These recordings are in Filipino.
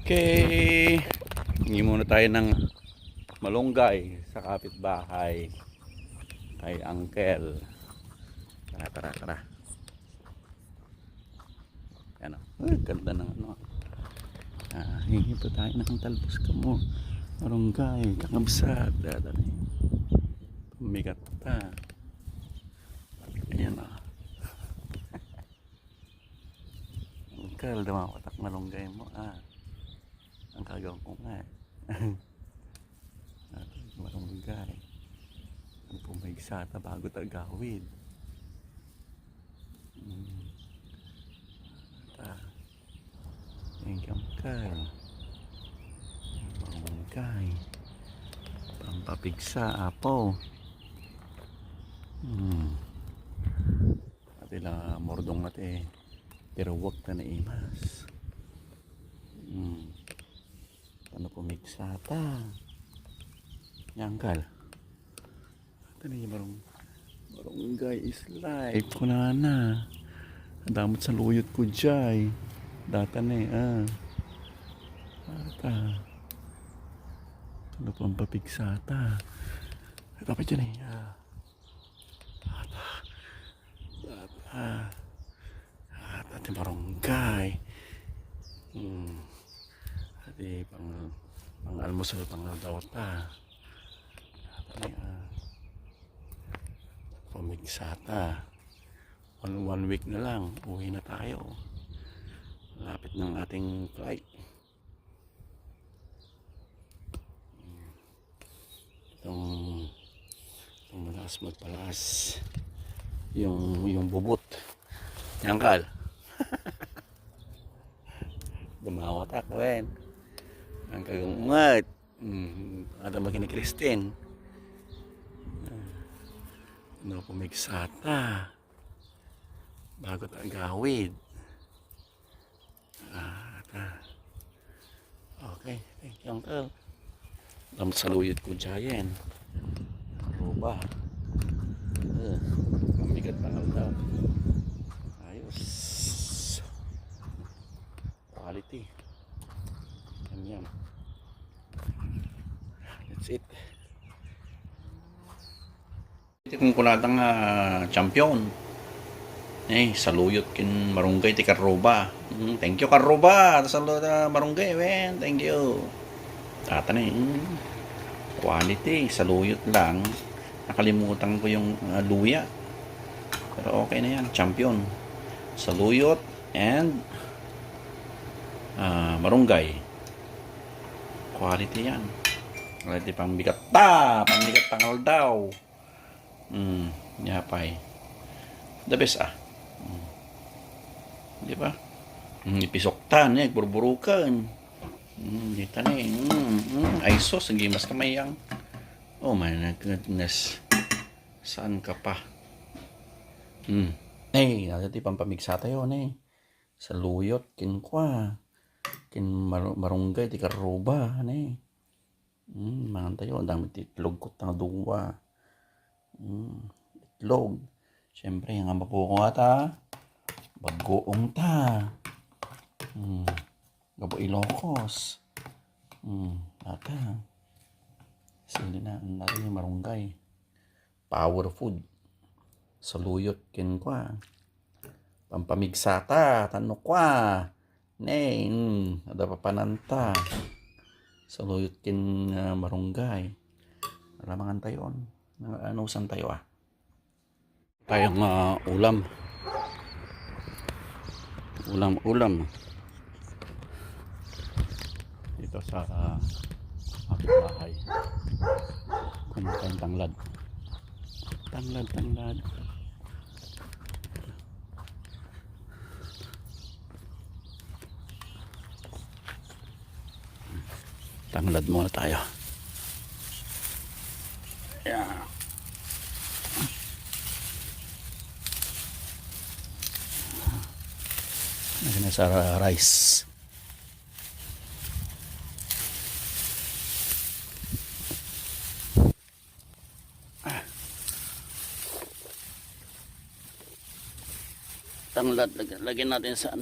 Okay, hingi muna tayo ng malunggay sa kapitbahay kay Uncle. Tara. Ano? Ganda ng ano. Hingi pa tayo ng talbos ka mo. Malunggay, kakabsat. Dadali. Pumigat ta. Ayan o. Uncle, dumawatak malunggay mo. Ang kagawin ko nga. Malunggay. Ang pumigsata bago tagawid. Thank you, Uncle. Malunggay. Pampapigsa, apo. At ila mordong natin. Pero wag na naimas. Ano pumigsata? Yangkal. Ito na yung malunggay is life. Kunana. Ang damot sa luyot ko dyan. Data na Data. Ano pang papigsata? Ito pa dyan Data. Ate malunggay. Ate pang almusal, pang dawata. Pumigsata. One week na lang, uwi na tayo. Lapit ng ating flight. Itong malakas magpalas yung bubot. Yangkal. Dumawatak wen. Ang kagungat. Ada magini Kristen. Ano pumigsata. Bago tayo gawid. Okay, thank you, Uncle. Saluyot ko dyan. Aruba. Mabigat pa daw. Ayos. Quality. Yan. That's it. Ito kung kunatang champion. Saluyot kin marunggay ti Karuba. Thank you Karuba. Salud marunggay wen. Thank you. Tatane. Quality. Saluyot lang. Nakalimutan ko yung luya. Pero okay na yan. Champion. Saluyot and marunggay. Quality yan. Quality pangbigat ta. Pangbigat tangal daw. Yapay. The best di ba? Ipisoktan burburukan. Dito na ay sos ang gimas kamayang. Oh my goodness. Saan ka pa? Dati pampamigsa tayo sa luyot kinkwa. Kin marunggay ti Karuba mangan tayo ang dami itlog ko tang duwa. Itlog. Siyempre, ang mapuko ata. Bagoong ta. Gabo Ilocos. Ata. Sili na natin yung marunggay. Power food. Saluyot kin kwa. Pampamigsata. Tano kwa. Ada papananta. Saluyot kin marunggay. Alamangan tayo. Anusan tayo tayong ulam dito sa aking bahay. Kumakain tanglad muna tayo. Sa rice. Tanglad lagyan natin sa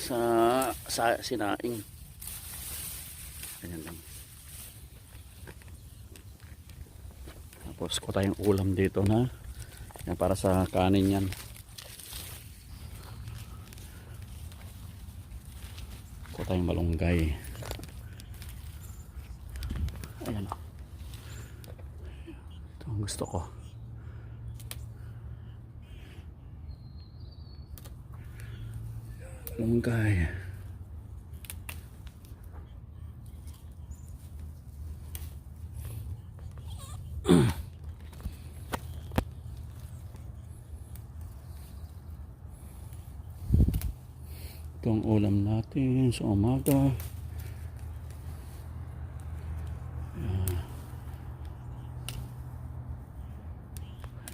sa sa sinaing. Ganyan lang. Tapos ko tayong ulam dito na yan, para sa kanin yan. Ko tayong malunggay. Ayan o. Ito ang gusto ko. Malunggay. Ito ang ulam natin sa umaga.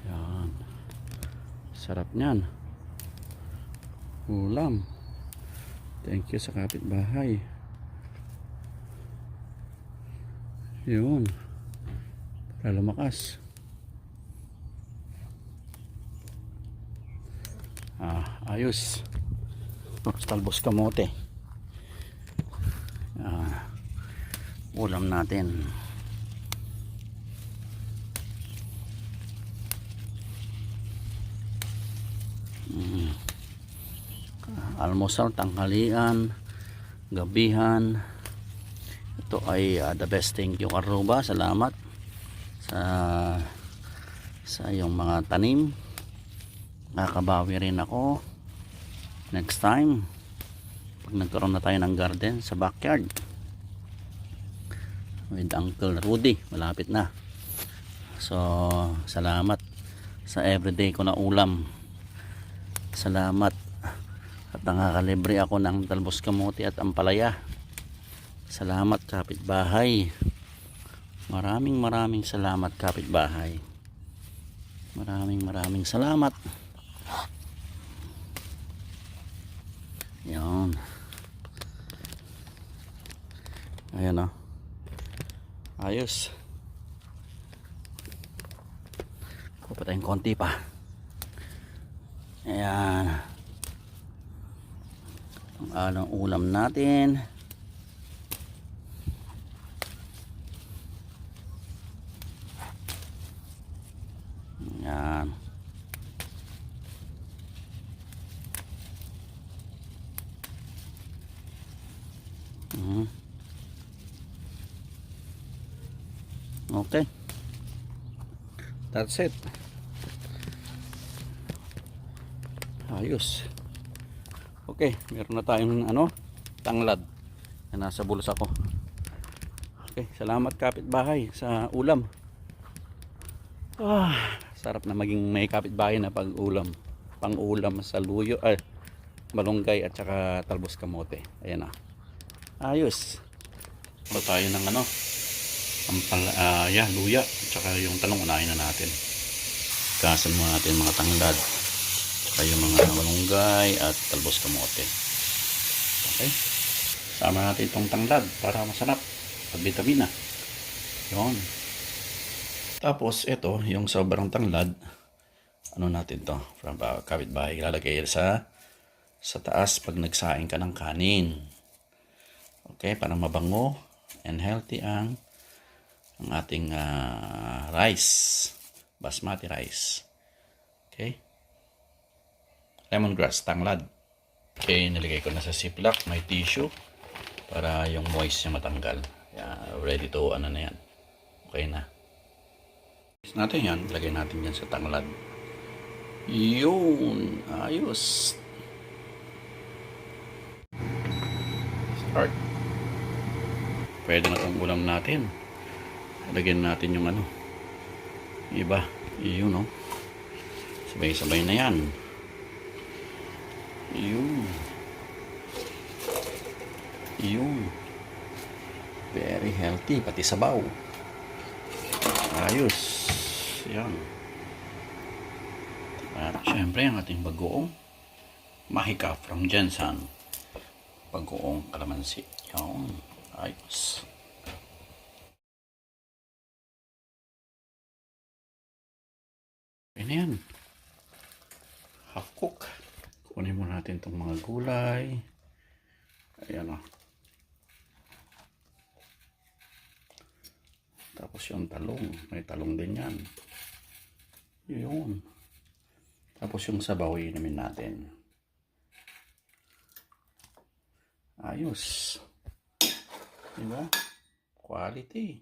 Ayan. Sarap niyan. Ulam. Thank you sa kapitbahay. Yun. Para lumakas. Ayos. Talbos kamote. Ulam natin. Almusal, tanghalian, gabihan. Ito ay the best. Thank you Karuba. Salamat sa iyong mga tanim. Nakakabawi rin ako next time pag nagkaroon na tayo ng garden sa backyard with Uncle Rudy. Malapit na. So salamat sa everyday ko na ulam. Salamat at nakakalibre ako ng talbos kamote at ampalaya. Salamat kapitbahay. Maraming salamat kapitbahay. Maraming salamat. Yan. Ayan o. Ayos. Kuha tayong konti pa. Ayan. Ang anong ulam natin. Ayan. Okay. That's it. Ayos. Okay, meron na tayong tanglad na nasa bulsa ko. Okay, salamat kapitbahay sa ulam. Sarap na maging may kapitbahay na pag-ulam. Pang-ulam sa luyo, malunggay at saka talbos kamote. Ayan na. Ayos. Ito tayo ng luya at saka yung talong unahin na natin. Gasan muna natin mga tanglad at saka yung mga malunggay at talbos kamote. Okay. Sama natin itong tanglad para masarap at vitamina. Yun. Tapos ito yung sobrang tanglad, natin to from kapitbahay, ilalagay sa taas pag nagsaing ka ng kanin. Okay, para mabango and healthy ang ating rice, basmati rice. Okay, lemongrass, tanglad. Okay, nilagay ko na sa ziplock, may tissue para yung moist niya matanggal. Ready to na yan. Okay na natin yan, lagay natin yan sa tanglad. Yun, ayos. Start. Pwede na itong ulam natin. Lagyan natin yung iba. Yun, sabay-sabay na yan. Yun. Very healthy, pati sabaw. Ayos. Yan. At syempre ang ating bagoong mahika from Jensen. Bagoong kalamansi. Yan. Ayos. Yan. Half cook. Kunin mo natin itong mga gulay. Ayan o. Tapos yung talong. May talong din yan. Yun. Tapos yung sabaw namin natin. Ayos. Diba? Quality.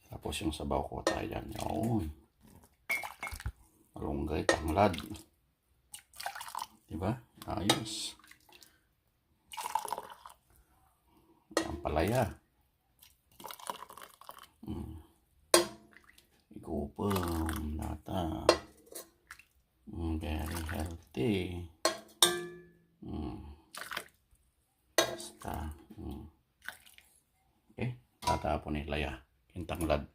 Tapos yung sabaw ko tayo yan. Yun. Malunggay, tanglad. Diba? Ayos. Ang palaya. Igupam. Nata. Very healthy. Basta. Okay. Tatapon ni laya. Yung tanglad.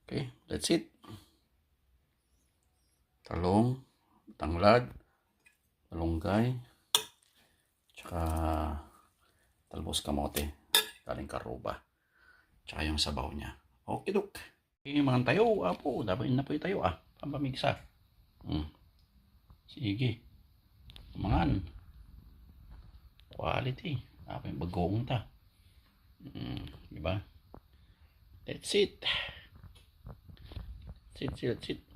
Okay. That's it. Talong. Tanglad. Malunggay. Tsaka talbos kamote. Galing karuba. Tsaka yung sabaw niya. Okay, dok. Okay, mga tayo. Apo, dapat na po yung tayo. Pampamigsa. Sige. Mangan. Quality. Apa yung bagong ta. Diba? That's it. That's it.